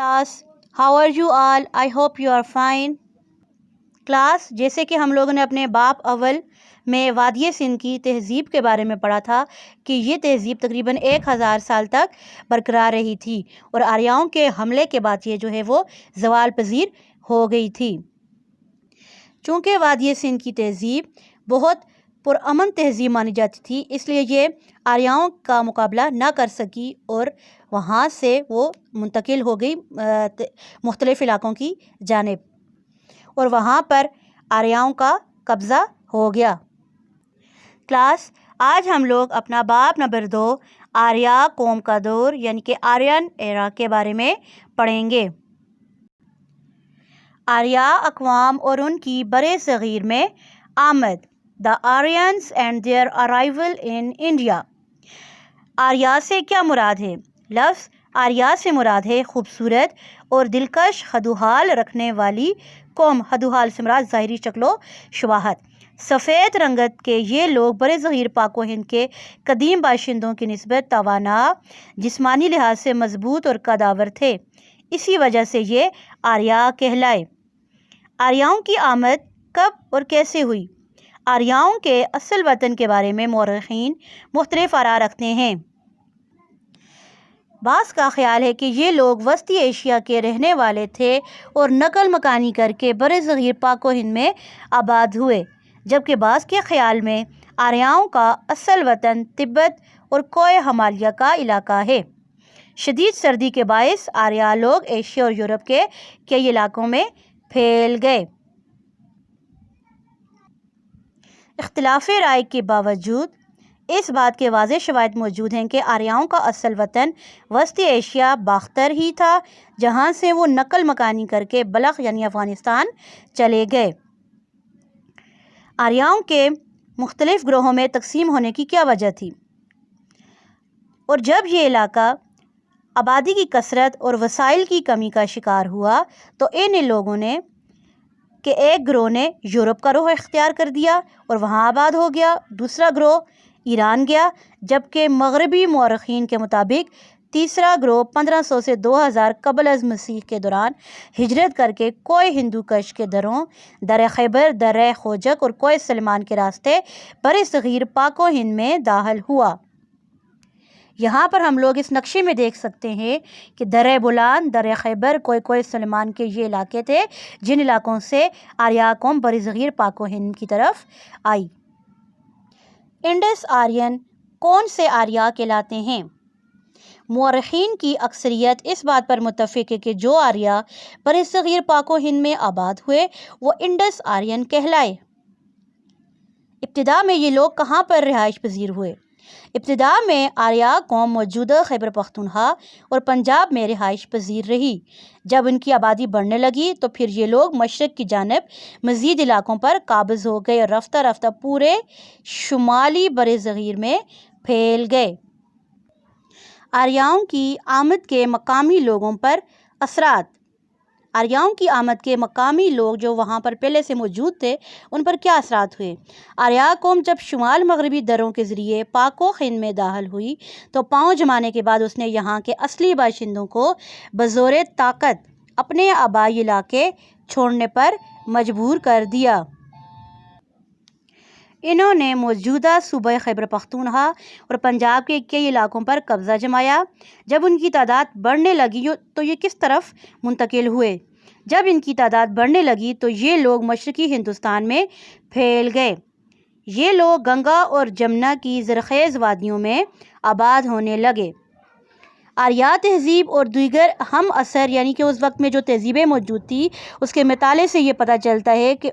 Class, how are you all? I hope you are fine. Class, جیسے کہ ہم لوگوں نے اپنے باب اول میں وادی سندھ کی تہذیب کے بارے میں پڑھا تھا کہ یہ تہذیب تقریباً 1000 سال تک برقرار رہی تھی اور آریاؤں کے حملے کے بعد یہ جو ہے وہ زوال پذیر ہو گئی تھی۔ چونکہ وادی سندھ کی تہذیب بہت پرامن تہذیب مانی جاتی تھی، اس لیے یہ آریاؤں کا مقابلہ نہ کر سکی اور وہاں سے وہ منتقل ہو گئی مختلف علاقوں کی جانب اور وہاں پر آریاؤں کا قبضہ ہو گیا۔ کلاس، آج ہم لوگ اپنا باب نمبر 2 آریہ قوم کا دور یعنی کہ آرین ایرا کے بارے میں پڑھیں گے۔ آریہ اقوام اور ان کی برِ صغیر میں آمد، The Aryans and their arrival in India۔ Arya سے کیا مراد ہے؟ لفظ آریہ سے مراد ہے خوبصورت اور دلکش خدوحال رکھنے والی قوم۔ خدوحال سے مراد ظاہری شکل و شباہت۔ سفید رنگت کے یہ لوگ برِ صغیر پاک و ہند کے قدیم باشندوں کی نسبت توانا، جسمانی لحاظ سے مضبوط اور قدآور تھے، اسی وجہ سے یہ آریہ کہلائے۔ آریاؤں کی آمد کب اور کیسے ہوئی؟ آریاؤں کے اصل وطن کے بارے میں مورخین مختلف آراء رکھتے ہیں۔ بعض کا خیال ہے کہ یہ لوگ وسطی ایشیا کے رہنے والے تھے اور نقل مکانی کر کے برِ صغیر پاک و ہند میں آباد ہوئے، جبکہ بعض کے خیال میں آریاؤں کا اصل وطن تبت اور کوہ ہمالیہ کا علاقہ ہے۔ شدید سردی کے باعث آریہ لوگ ایشیا اور یورپ کے کئی علاقوں میں پھیل گئے۔ اختلاف رائے کے باوجود اس بات کے واضح شواہد موجود ہیں کہ آریاؤں کا اصل وطن وسطی ایشیا باختر ہی تھا، جہاں سے وہ نقل مکانی کر کے بلخ یعنی افغانستان چلے گئے۔ آریاؤں کے مختلف گروہوں میں تقسیم ہونے کی کیا وجہ تھی؟ اور جب یہ علاقہ آبادی کی کثرت اور وسائل کی کمی کا شکار ہوا تو ان لوگوں نے کہ ایک گروہ نے یورپ کا رخ اختیار کر دیا اور وہاں آباد ہو گیا، دوسرا گروہ ایران گیا، جبکہ مغربی مورخین کے مطابق تیسرا گروہ 1500 سے 2000 قبل از مسیح کے دوران ہجرت کر کے کوہ ہندو کش کے دروں، در خیبر، در خوجک اور کوہ سلیمان کے راستے برِ صغیر پاک و ہند میں داخل ہوا۔ یہاں پر ہم لوگ اس نقشے میں دیکھ سکتے ہیں کہ در بولان، در خیبر، کوہ سلیمان کے یہ علاقے تھے جن علاقوں سے آریہ قوم برِ صغیر پاک و ہند کی طرف آئی۔ انڈس آرین کون سے آریہ کہلاتے ہیں؟ مورخین کی اکثریت اس بات پر متفق ہے کہ جو آریہ برِ صغیر پاک و ہند میں آباد ہوئے وہ انڈس آرین کہلائے۔ ابتدا میں یہ لوگ کہاں پر رہائش پذیر ہوئے؟ ابتدا میں آریہ قوم موجودہ خیبر پختونخوا اور پنجاب میں رہائش پذیر رہی۔ جب ان کی آبادی بڑھنے لگی تو پھر یہ لوگ مشرق کی جانب مزید علاقوں پر قابض ہو گئے اور رفتہ رفتہ پورے شمالی برِ صغیر میں پھیل گئے۔ آریاؤں کی آمد کے مقامی لوگوں پر اثرات۔ آریاؤں کی آمد کے مقامی لوگ جو وہاں پر پہلے سے موجود تھے ان پر کیا اثرات ہوئے؟ آریہ قوم جب شمال مغربی دروں کے ذریعے پاک و ہند میں داخل ہوئی تو پاؤں جمانے کے بعد اس نے یہاں کے اصلی باشندوں کو بزور طاقت اپنے آبائی علاقے چھوڑنے پر مجبور کر دیا۔ انہوں نے موجودہ صوبہ خیبر پختونخوا اور پنجاب کے کئی علاقوں پر قبضہ جمایا۔ جب ان کی تعداد بڑھنے لگی تو یہ کس طرف منتقل ہوئے؟ جب ان کی تعداد بڑھنے لگی تو یہ لوگ مشرقی ہندوستان میں پھیل گئے۔ یہ لوگ گنگا اور جمنا کی زرخیز وادیوں میں آباد ہونے لگے۔ آریہ تہذیب اور دیگر ہم عصر یعنی کہ اس وقت میں جو تہذیبیں موجود تھی اس کے مطالعے سے یہ پتہ چلتا ہے کہ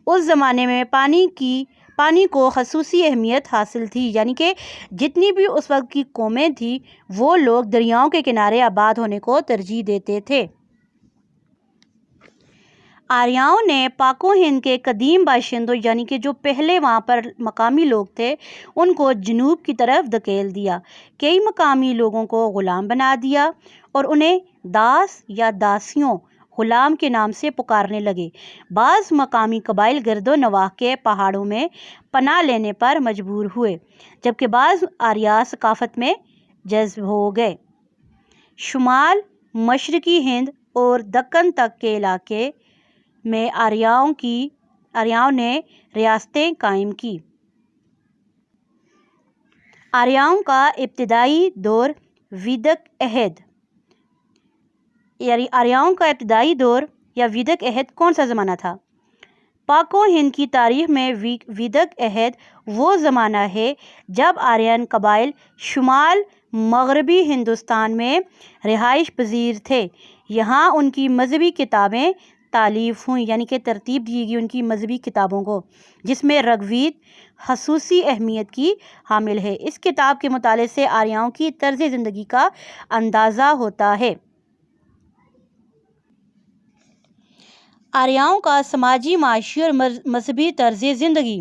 اس زمانے میں پانی کو خصوصی اہمیت حاصل تھی، یعنی کہ جتنی بھی اس وقت کی قومیں تھیں وہ لوگ دریاؤں کے کنارے آباد ہونے کو ترجیح دیتے تھے۔ آریاؤں نے پاک و ہند کے قدیم باشندوں یعنی کہ جو پہلے وہاں پر مقامی لوگ تھے ان کو جنوب کی طرف دھکیل دیا، کئی مقامی لوگوں کو غلام بنا دیا اور انہیں داس یا داسیوں، غلام کے نام سے پکارنے لگے۔ بعض مقامی قبائل گرد و نواح کے پہاڑوں میں پناہ لینے پر مجبور ہوئے، جبکہ بعض آریہ ثقافت میں جذب ہو گئے۔ شمال مشرقی ہند اور دکن تک کے علاقے میں آریاؤں نے ریاستیں قائم کی۔ آریاؤں کا ابتدائی دور ویدک عہد آریاؤں کا ابتدائی دور یا ویدک عہد کون سا زمانہ تھا؟ پاک و ہند کی تاریخ میں ویدک عہد وہ زمانہ ہے جب آرین قبائل شمال مغربی ہندوستان میں رہائش پذیر تھے۔ یہاں ان کی مذہبی کتابیں تالیف ہوئیں، یعنی کہ ترتیب دی گئی ان کی مذہبی کتابوں کو، جس میں رگ وید خصوصی اہمیت کی حامل ہے۔ اس کتاب کے مطالعے سے آریاؤں کی طرز زندگی کا اندازہ ہوتا ہے۔ آریاؤں کا سماجی، معاشی اور مذہبی طرز زندگی،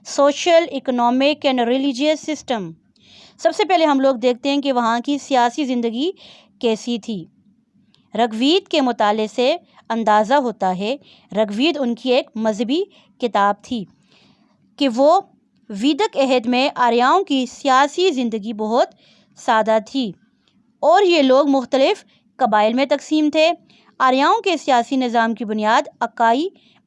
social, economic and religious system. سب سے پہلے ہم لوگ دیکھتے ہیں کہ وہاں کی سیاسی زندگی کیسی تھی۔ رگ وید کے مطالعے سے اندازہ ہوتا ہے، رگ وید ان کی ایک مذہبی کتاب تھی، کہ وہ ویدک عہد میں آریاؤں کی سیاسی زندگی بہت سادہ تھی اور یہ لوگ مختلف قبائل میں تقسیم تھے۔ آریاؤں کے سیاسی نظام کی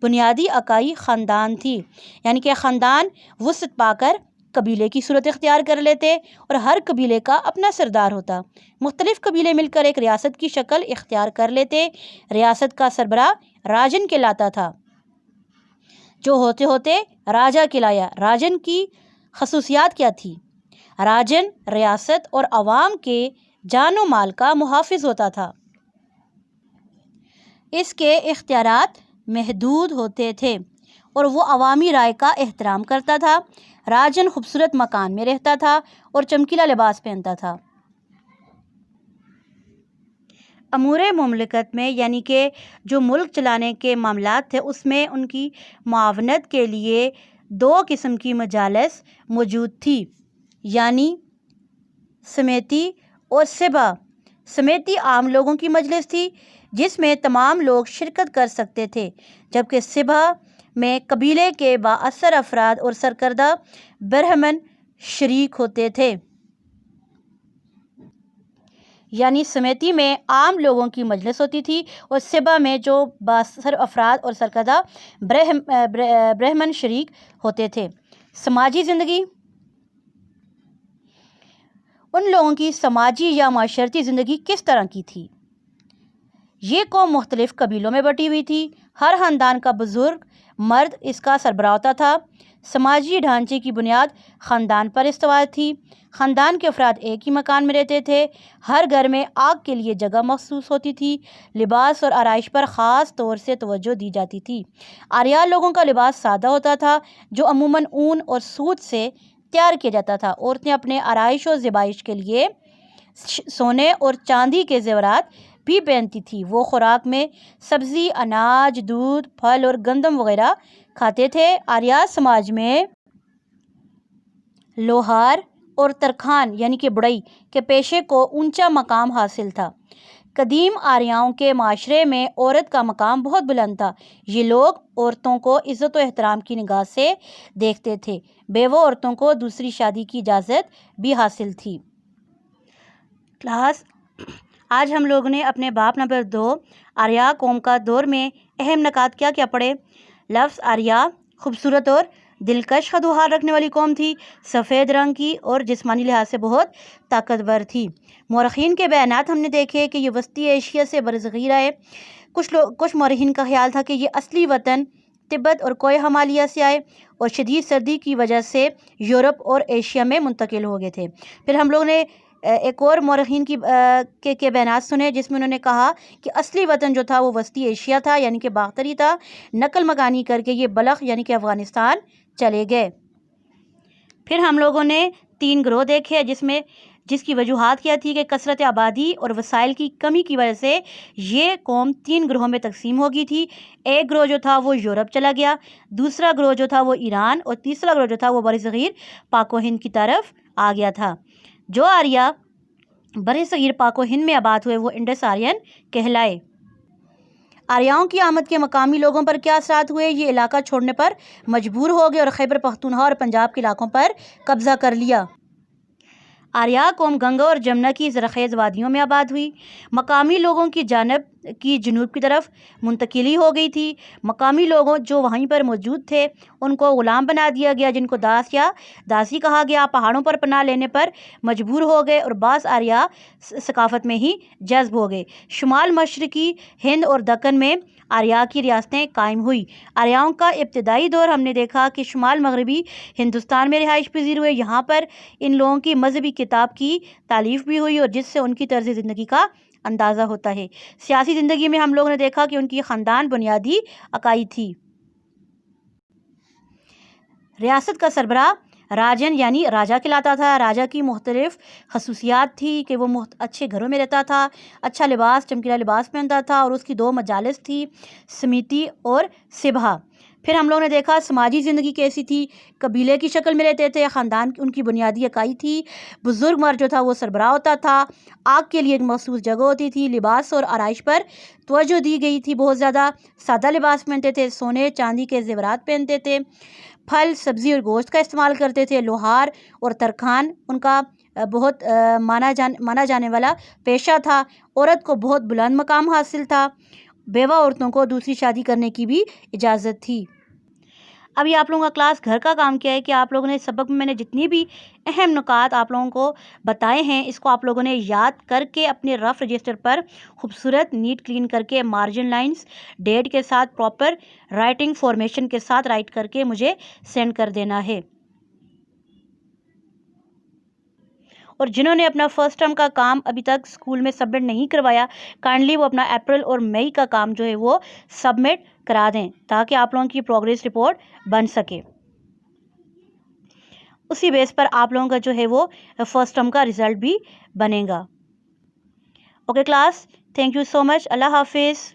بنیادی اکائی خاندان تھی، یعنی کہ خاندان وسعت پا کر قبیلے کی صورت اختیار کر لیتے اور ہر قبیلے کا اپنا سردار ہوتا۔ مختلف قبیلے مل کر ایک ریاست کی شکل اختیار کر لیتے۔ ریاست کا سربراہ راجن کہلاتا تھا، جو ہوتے ہوتے راجا کہلایا۔ راجن کی خصوصیات کیا تھی؟ راجن ریاست اور عوام کے جان و مال کا محافظ ہوتا تھا۔ اس کے اختیارات محدود ہوتے تھے اور وہ عوامی رائے کا احترام کرتا تھا۔ راجن خوبصورت مکان میں رہتا تھا اور چمکیلا لباس پہنتا تھا۔ امور مملکت میں، یعنی کہ جو ملک چلانے کے معاملات تھے، اس میں ان کی معاونت کے لیے 2 قسم کی مجالس موجود تھی، یعنی سمیتی اور سبھا۔ سمیتی عام لوگوں کی مجلس تھی جس میں تمام لوگ شرکت کر سکتے تھے، جبکہ سبھا میں قبیلے کے بااثر افراد اور سرکردہ برہمن شریک ہوتے تھے۔ یعنی سمیتی میں عام لوگوں کی مجلس ہوتی تھی اور سبھا میں جو بااثر افراد اور سرکردہ برہمن شریک ہوتے تھے۔ سماجی زندگی، ان لوگوں کی سماجی یا معاشرتی زندگی کس طرح کی تھی؟ یہ قوم مختلف قبیلوں میں بٹی ہوئی تھی۔ ہر خاندان کا بزرگ مرد اس کا سربراہ ہوتا تھا۔ سماجی ڈھانچے کی بنیاد خاندان پر استوار تھی۔ خاندان کے افراد ایک ہی مکان میں رہتے تھے۔ ہر گھر میں آگ کے لیے جگہ مخصوص ہوتی تھی۔ لباس اور آرائش پر خاص طور سے توجہ دی جاتی تھی۔ آریا لوگوں کا لباس سادہ ہوتا تھا، جو عموماً اون اور سوت سے تیار کیا جاتا تھا۔ عورتیں اپنے آرائش و زیبائش کے لیے سونے اور چاندی کے زیورات بھی پہنتی تھی۔ وہ خوراک میں سبزی، اناج، دودھ، پھل اور گندم وغیرہ کھاتے تھے۔ آریا سماج میں لوہار اور ترکھان، یعنی کہ بڑئی کے پیشے کو اونچا مقام حاصل تھا۔ قدیم آریاؤں کے معاشرے میں عورت کا مقام بہت بلند تھا۔ یہ لوگ عورتوں کو عزت و احترام کی نگاہ سے دیکھتے تھے۔ بیوہ عورتوں کو دوسری شادی کی اجازت بھی حاصل تھی۔ کلاس آج ہم لوگوں نے اپنے باب نمبر 2 آریا قوم کا دور میں اہم نکات کیا کیا پڑھے؟ لفظ آریا خوبصورت اور دلکش خد و حال رکھنے والی قوم تھی، سفید رنگ کی اور جسمانی لحاظ سے بہت طاقتور تھی۔ مورخین کے بیانات ہم نے دیکھے کہ یہ وسطی ایشیا سے برصغیر آئے۔ کچھ مورخین کا خیال تھا کہ یہ اصلی وطن تبت اور کوہ ہمالیہ سے آئے اور شدید سردی کی وجہ سے یورپ اور ایشیا میں منتقل ہو گئے تھے۔ پھر ہم لوگوں نے ایک اور مورخین کے بیانات سنے جس میں انہوں نے کہا کہ اصلی وطن جو تھا وہ وسطی ایشیا تھا، یعنی کہ باختری تھا۔ نقل مکانی کر کے یہ بلخ یعنی کہ افغانستان چلے گئے۔ پھر ہم لوگوں نے 3 گروہ دیکھے جس کی وجوہات کیا تھی کہ کثرت آبادی اور وسائل کی کمی کی وجہ سے یہ قوم 3 گروہوں میں تقسیم ہو گئی تھی۔ ایک گروہ جو تھا وہ یورپ چلا گیا، دوسرا گروہ جو تھا وہ ایران اور تیسرا گروہ جو تھا وہ برصغیر پاک و ہند کی طرف آ گیا تھا۔ جو آریا برصغیر پاک و ہند میں آباد ہوئے وہ انڈس آرین کہلائے۔ آریاؤں کی آمد کے مقامی لوگوں پر کیا اثرات ہوئے؟ یہ علاقہ چھوڑنے پر مجبور ہو گئے اور خیبر پختونخوا اور پنجاب کے علاقوں پر قبضہ کر لیا۔ آریہ قوم گنگا اور جمنا کی زرخیز وادیوں میں آباد ہوئی۔ مقامی لوگوں کی جانب کی جنوب کی طرف منتقلی ہو گئی تھی۔ مقامی لوگوں جو وہیں پر موجود تھے ان کو غلام بنا دیا گیا، جن کو داس یا داسی کہا گیا۔ پہاڑوں پر پناہ لینے پر مجبور ہو گئے اور بعض آریہ ثقافت میں ہی جذب ہو گئے۔ شمال مشرقی ہند اور دکن میں آریہ کی ریاستیں قائم ہوئی۔ آریاؤں کا ابتدائی دور ہم نے دیکھا کہ شمال مغربی ہندوستان میں رہائش پذیر ہوئے۔ یہاں پر ان لوگوں کی مذہبی کتاب کی تالیف بھی ہوئی اور جس سے ان کی طرز زندگی کا اندازہ ہوتا ہے۔ سیاسی زندگی میں ہم لوگوں نے دیکھا کہ ان کی خاندان بنیادی اکائی تھی۔ ریاست کا سربراہ راجن یعنی راجا کہلاتا تھا۔ راجا کی مختلف خصوصیات تھی کہ وہ اچھے گھروں میں رہتا تھا، اچھا لباس چمکیلا لباس پہنتا تھا اور اس کی 2 مجالس تھی، سمیتی اور سبھا۔ پھر ہم لوگوں نے دیکھا سماجی زندگی کیسی تھی، قبیلے کی شکل میں رہتے تھے، خاندان ان کی بنیادی اکائی تھی۔ بزرگ مرد جو تھا وہ سربراہ ہوتا تھا، آگ کے لیے ایک مخصوص جگہ ہوتی تھی، لباس اور آرائش پر توجہ دی گئی تھی، بہت زیادہ سادہ لباس پہنتے تھے، سونے چاندی کے زیورات پہنتے تھے، پھل سبزی اور گوشت کا استعمال کرتے تھے۔ لوہار اور ترکھان ان کا بہت مانا جانے والا پیشہ تھا۔ عورت کو بہت بلند مقام حاصل تھا، بیوہ عورتوں کو دوسری شادی کرنے کی بھی اجازت تھی۔ ابھی آپ لوگوں کا کلاس گھر کا کام کیا ہے کہ آپ لوگوں نے سبق میں نے جتنی بھی اہم نکات آپ لوگوں کو بتائے ہیں اس کو آپ لوگوں نے یاد کر کے اپنے رف رجسٹر پر خوبصورت نیٹ کلین کر کے مارجن لائنز ڈیٹ کے ساتھ پراپر رائٹنگ فارمیشن کے ساتھ رائٹ کر کے مجھے سینڈ کر دینا ہے۔ اور جنہوں نے اپنا فرسٹ ٹرم کا کام ابھی تک اسکول میں سبمٹ نہیں کروایا کائنڈلی وہ اپنا اپریل اور مئی کا کام جو ہے وہ سبمٹ کرا دیں تاکہ آپ لوگوں کی پروگریس رپورٹ بن سکے۔ اسی بیس پر آپ لوگوں کا جو ہے وہ فرسٹ ٹرم کا رزلٹ بھی بنے گا۔ Okay class, thank you so much, اللہ حافظ۔